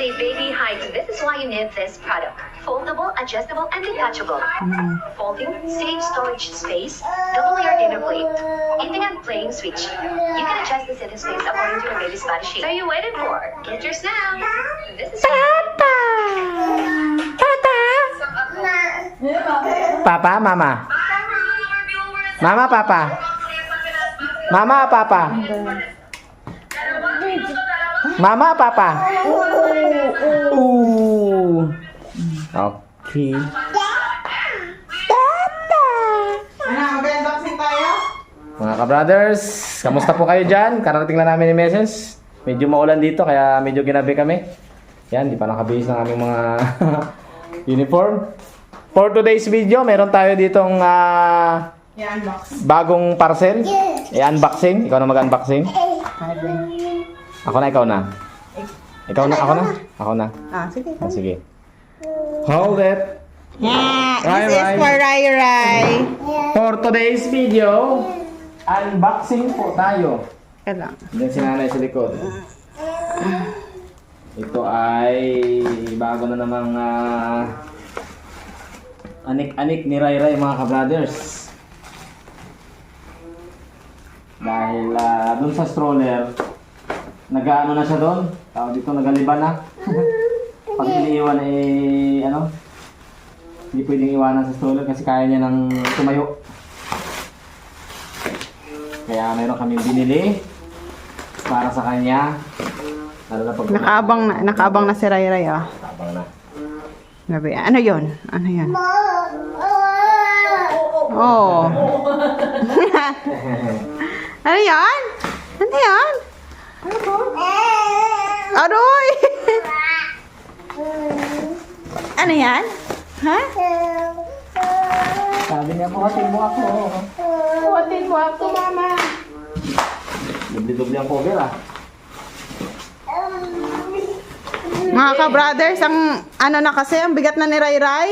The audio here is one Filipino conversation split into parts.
a baby height. This is why you need this product. Foldable, adjustable, and detachable. Folding, save storage space, double layer dinner plate. Eating and playing switch. You can adjust the sitting space according to your baby's body shape. So you waited for? Get yours now. This is Papa! Papa, mama. Mama, papa. Mama, papa. Mama, papa. Ooh. Okay. Mag-unboxing tayo? Mga ka-brothers, kamusta po kayo dyan? Kararating lang namin ni Mrs. Medyo maulan dito, kaya medyo ginabi kami. Yan, di pa nakabihis ng aming mga uniform. For today's video, meron tayo ditong I-unbox. bagong parcel. I-unboxing. Ikaw na mag-unboxing. Ako na, ikaw na. Ikaw na, ako na. Ako na. Sige. Ah, sige. Hold it. Yeah, Rai, this is Rai. for Rai Rai. For today's video, unboxing po tayo. Kailang. Diyan si nanay sa likod. Ito ay bago na namang anik-anik ni Rai Rai, mga ka-brothers. Dahil dun sa stroller, nag-ano na siya doon. Tawag dito, nagaliban na. Pag iniiwan hindi pwedeng iwanan sa stroller kasi kaya niya nang tumayo. Kaya meron kaming binili para sa kanya. Lalo na pag Nakaabang na si Rai Rai, ah. Abang na. Gabi. Ano yun? Ano yun? Oh. Ano yan? Ano yan? Aroy! Ano yan? Ha? Sabi niya, buhatin mo ako. Buhatin mo ako, mama. Dubli-dubli ang cover, ah. Mga ka-brothers, ang ano na kasi, ang bigat na ni Rai Rai.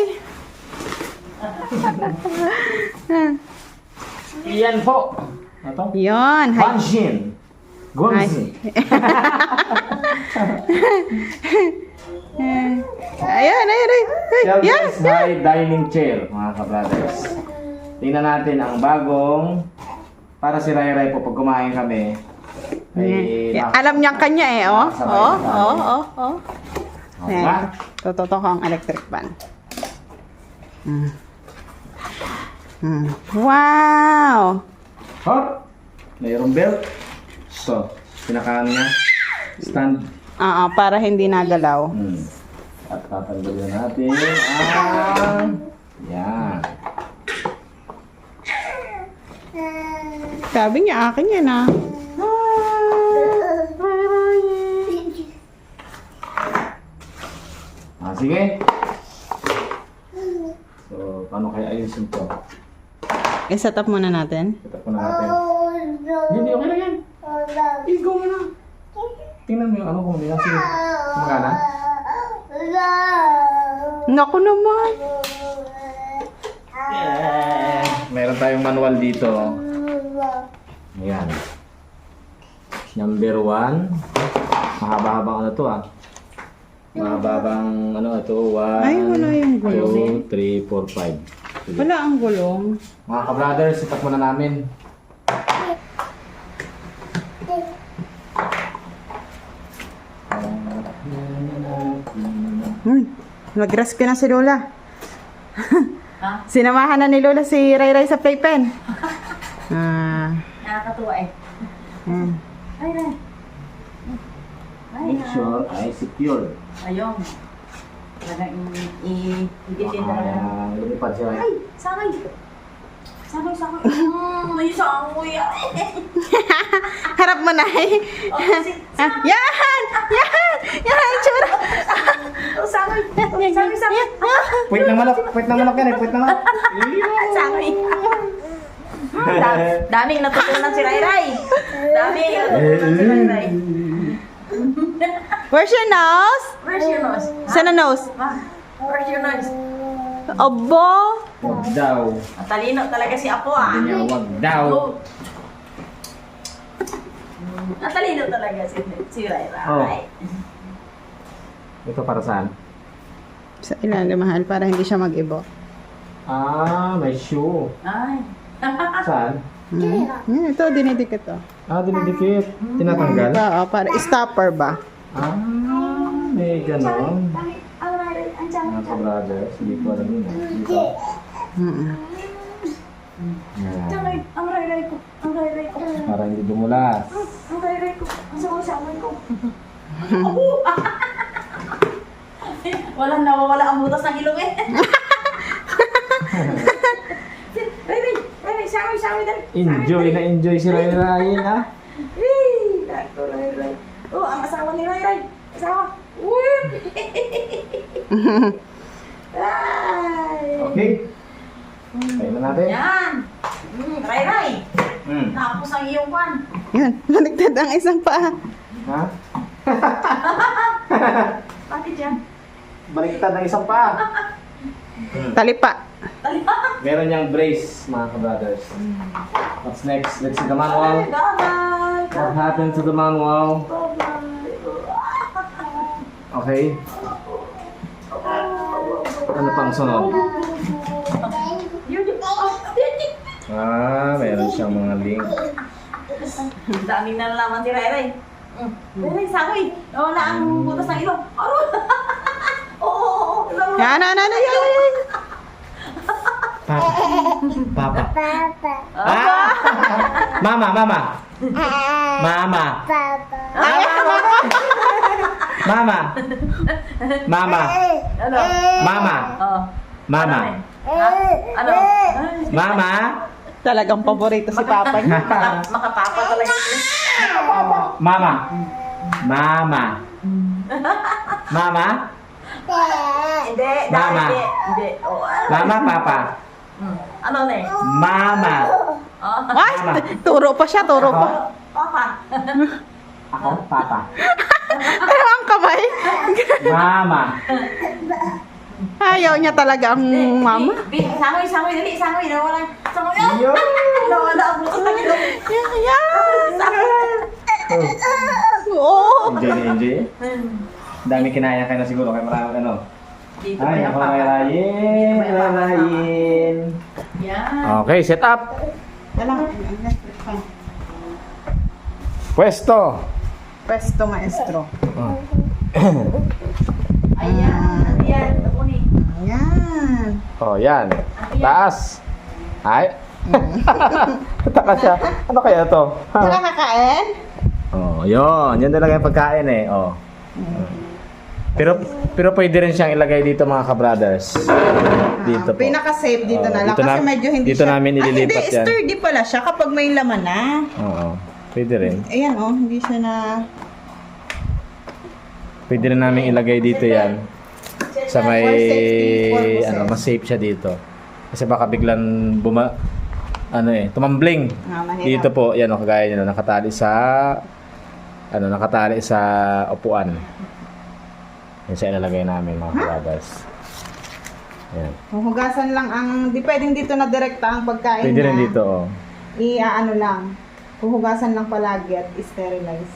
Iyan po. Ito? Yun. Banshin. Guangxi. Ayan, ayan, ayan. Yan, Shelby's High Dining Chair, mga ka-brothers. Tingnan natin ang bagong para si Rai Rai po pag kumain kami. Ay, yan. Alam niya kanya eh, oh. Nakasabay Oh, na oh, namin. oh, oh. Diba? Tututok ang electric fan. Wow! Hop! Mayroong belt. So, pinakaano niya. Stand. Para hindi nagalaw. At tatanggalin natin ang... Yan. Sabi niya, akin yan ah. Sige. So, paano kaya ayusin to? I-set up muna natin. Set up na natin. Hindi, okay lang yan. Go mo na. Tingnan mo yung ano kung nila. Sige. Kumagana? Naku naman. Meron tayong manual dito. Ayan. Number 1. Mahaba-habang ano to ah. Mahaba-habang ano ito. 1, Ay, wala yung gulong. 2, 3, 4, 5. Wala ang gulong. Mga ka-brothers, set up muna namin. Nag-rescue na si Lola. Sinamahan na ni Lola si Rai Rai sa playpen. Nakakatuwa eh. Ay, ay. Make sure ay secure. Ayun. Talagang i-gitin na lang. Lumipad siya. Ay, sakay. Sakay, sakay. May sakay. Harap mo na eh. Yan! Yan! Yan! Tsura! Sakay. Sakay, sakay. Puwit ng manok. Puwit ng manok yan eh. Puwit ng manok. Sakay. Daming natutunan si Rai Rai. Daming natutunan si Rai Rai. Where's your nose? Where's your nose? Saan ang nose? Where's your nose? Abo! Wag daw. Matalino talaga si Apo ah. Hindi niya wag daw. Matalino talaga si Rai Rai. Oh. Ito para saan? Sa ilalim, mahal, para hindi siya mag-ibo. Ah, may shoe. Ay. Saan? Ito, dinidikit to. Ah, dinidikit. Tinatanggal? Oo, para stopper ba? Ah, may ganon. Mga ka-brothers, hindi ko alam yun. Dito. Yan. Ang ray-ray ko. Ang ray-ray ko. Para hindi dumulas. Ang ray-ray ko. Ang sawa-sawa ko. Walang nawawala ang butas ng ilong eh. Ray-ray. Ray-ray. Sawi dali. Enjoy na enjoy si Ray Ray, ha? Hey, Dr. Ray-ray. Oh, ang asawa ni Ray-ray. Asawa. Uy! Ay! Okay. Tayo na natin. Yan! Ray-ray! Hmm. Tapos ang iyong pan. Yan, baligtad ang isang paa. Ha? Bakit yan? Baliktad ng isang paa. Talipa. Meron niyang brace, mga ka-brothers. What's next? Let's see the manual. Bye-bye! What happened to the manual? Bye-bye! Okay. Ano pang sunod? Ah, meron siyang mga link. Ang daming nalalaman si Ray-ray. Ray-ray, sakoy! Nawala ang butas ng ilong. Oo. Yan, yan. Papa. Ah! Mama. Mama. Ano? Mama. Oo. Mama. Ano? Mama. Talagang paborito si Papa niya. Makapapa talaga ito. Mama. Mama. Hindi. Mama. Hindi. Oh, Mama, Papa. ano na eh? Mama. Ay, turo pa siya, turo pa. Papa. Ako, Papa. Pero ang kamay. Mama. Ayaw niya talaga ang mama. Sangoy, dali, sangoy. Nawala. Sangoy. Yo! Nawala ang butas ng ilong. Oo. Enjoy na enjoy. Dami kinaya kayo na siguro kaya maraming ano. Dito Ay, ako Rayin. Yan. Okay, set up. Pwesto. Pesto maestro. Ayan. Ayan. Tapuni. Ayan. Oh, yan. Taas. Ay. Taka siya. Ano kaya to? Nakakain? Oh, yun. Yan talaga yung pagkain eh. Oh. Pero pwede rin siyang ilagay dito mga ka-brothers. Dito po. Pinaka-safe dito na lang Dito kasi medyo hindi dito siya. namin ililipat hindi, yan. sturdy pala siya kapag may laman na. Oo. Pwede rin. Ayan oh, hindi siya na... Pwede rin namin ilagay dito yan. Sa may... For safety purposes. mas safe siya dito. Kasi baka biglang tumambling. mahirap. Dito po, yan o, kagaya nyo, nakatali sa upuan. Yan siya ilalagay namin mga brothers. Yan. Huhugasan lang ang... Di pwedeng dito na direkta ang pagkain Pwede na. rin dito, oh. I-ano lang. Huhugasan lang palagi at sterilize.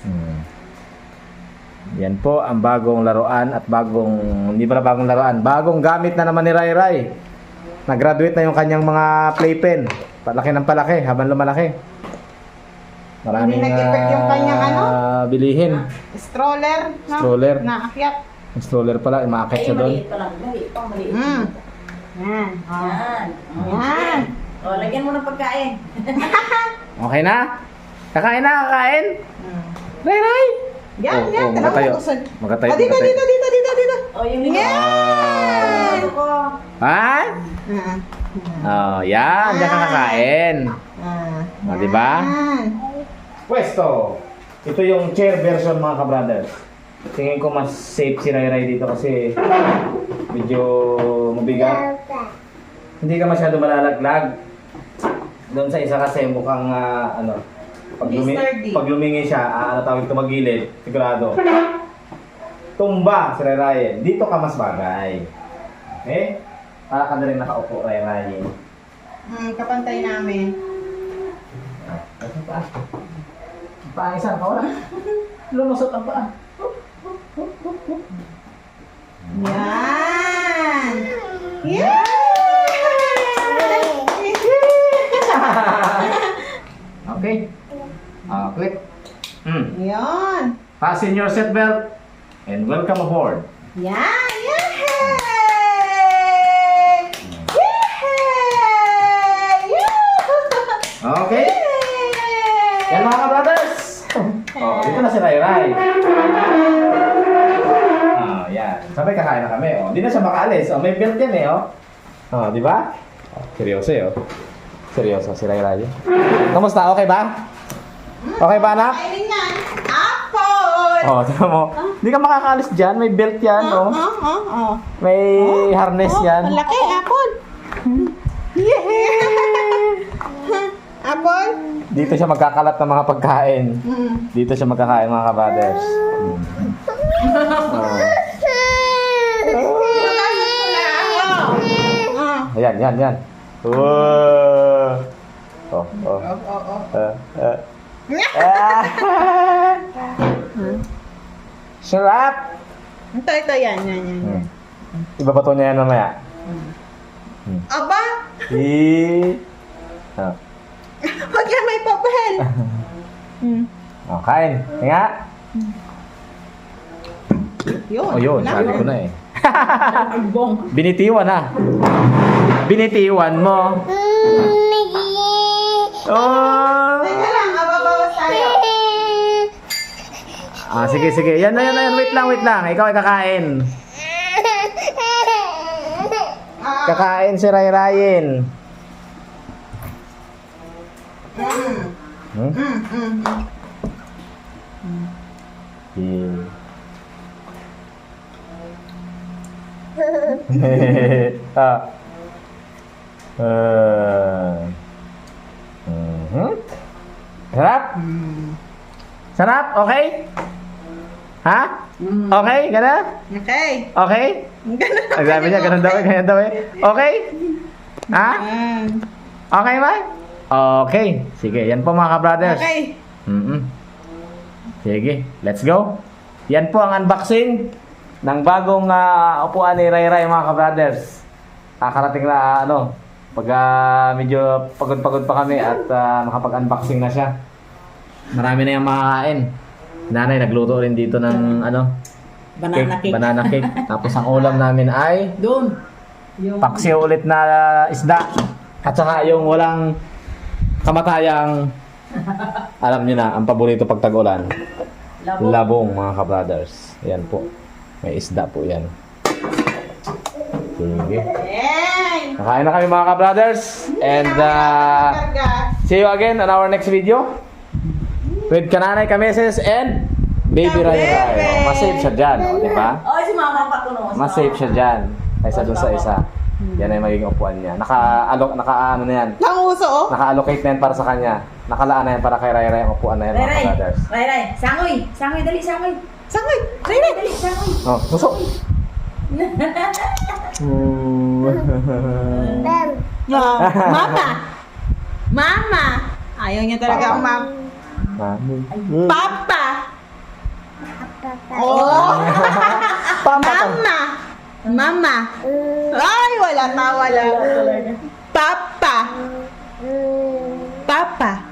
Yan po ang bagong laruan at hindi pala bagong laruan, bagong gamit na naman ni Ray Ray. Nag-graduate na yung kanyang mga playpen. Palaki ng palaki habang lumalaki. Maraming Hindi nag-effect yung kanyang bilihin. Stroller. No? Stroller. Naakyat. Yung stroller pala, umaakit siya doon. Maliit pa lang. Maliit pa, maliit. Yan. Yan. Yan. O, lagyan mo ng pagkain. Okay na? Kakain na, kakain? Ray Ray! Yan, yan. Magkatayo. Magkatayo. Dito. O, yung lima. Yan. Ito ko. Ay? Oh, yan. Diyan ka kakain. Diba? Yan. Pwesto. Ito yung chair version mga ka-brothers. Tingin ko mas safe si Ray Ray dito kasi medyo mabigat. Hindi ka masyado malalaglag. Doon sa isa kasi mukhang pag lumingi siya, tawag tumagilid, sigurado. Tumba si Ray Ray. Dito ka mas bagay. Okay? Para ka na rin nakaupo, Ray Ray. Kapantay namin. Ang paa isa, wala. Lumusot ang paa. Yan. Yan. Okay. Click. Yan. Fasten your seatbelt and welcome aboard. Yan. Yay! Yay! Okay. Yan mga ka-brothers. Oh, dito na si Ray Ray. Yan. Sabay kakain na kami. Oh, di na siya makaalis. Oh, may belt yan eh, oh. Oh, di ba? Oh, seryoso eh, oh. Seryoso si Ray Ray. Kamusta? Okay ba? Okay ba, anak? Kainin yan. Apple! Oh, tignan mo. Hindi ka makakaalis dyan. May belt yan, oh. May harness yan. Malaki, apple. Yeah! Apple? Dito siya magkakalat ng mga pagkain. Dito siya magkakain, mga ka-brothers. Oh. Ayan, yan, yan. Wow! Oh, oh. Sarap! Ito, yan. Iba pa to niya yan mamaya. Aba! Oh. Huwag yan may papel. Oh, kain. Tinga. Yun. Oh, yun. Wala Sabi na. ko na eh. Albong. Binitiwan ha. Binitiwan mo. Oh! Teka lang, ababawas tayo. Sige, sige. Yan na, yan na, yan. Wait lang. Ikaw ay kakain. Kakain si Ray Ryan. Sarap? Sarap? Okay? Ha? Okay? Gana? Okay. Okay? Ganun. Ang sabi niya, ganun daw eh. Okay? Ha? Okay ba? Okay. Sige, yan po mga ka-brothers. Okay. Sige, let's go. Yan po ang unboxing ng bagong upuan ni Ray Ray mga ka-brothers. Kakarating na pag medyo pagod-pagod pa kami at makapag-unboxing na siya. Marami na yung makakain. Nanay nagluto rin dito ng Banana cake. Banana cake. Tapos ang ulam namin ay Doon. Yung paksiw ulit na isda. At saka yung walang kamatayang, alam niyo na, ang paborito pag tag-ulan. Labong mga ka-brothers. Yan po. May isda po yan. Sige. Yay! Nakain na kami mga ka-brothers. And see you again on our next video. With Kananay Kameses and Baby Ray Ray. Mas safe siya dyan. Di ba? Oh, si Mama Patuno. Mas safe siya dyan. Kaysa doon sa isa. Yan ay magiging upuan niya. Naka-ano na yan. Nanguso, oh. Naka-allocate na yan para sa kanya. Nakalaan na yan para kay Ray Ray ang upuan na yan mga Ray, brothers. Ray, sangoy. Sangoy, dali, sangoy. Sangoy! Ray! Dali, sangoy. Oh, suso! Mama! Mama! Ayaw niya talaga ang Papa! Oh! Mama! Mama! Ay, wala. Papa! Papa!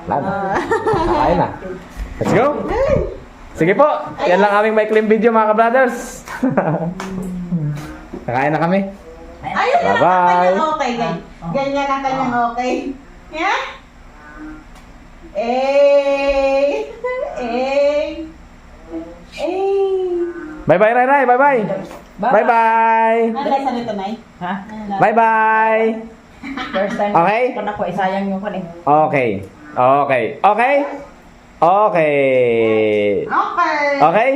Lana. Kakain na. Let's go! Sige po, yan lang aming maikling video mga ka-brothers. Kakain na kami. Ayun lang ang Bye-bye. kanyang okay. Ganyan ang kanyang okay. Yeah? Eh. Bye-bye, Ray Ray. Bye-bye. Bye-bye. Ano sa nito, Nay? Ha? Bye-bye. First time. Okay? Kung ako, isayang yung kanin. Okay. Okay. Okay? Okay. Okay. Okay?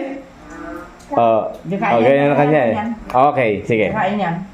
Okay na kanya eh. Okay, sige. Kain yan.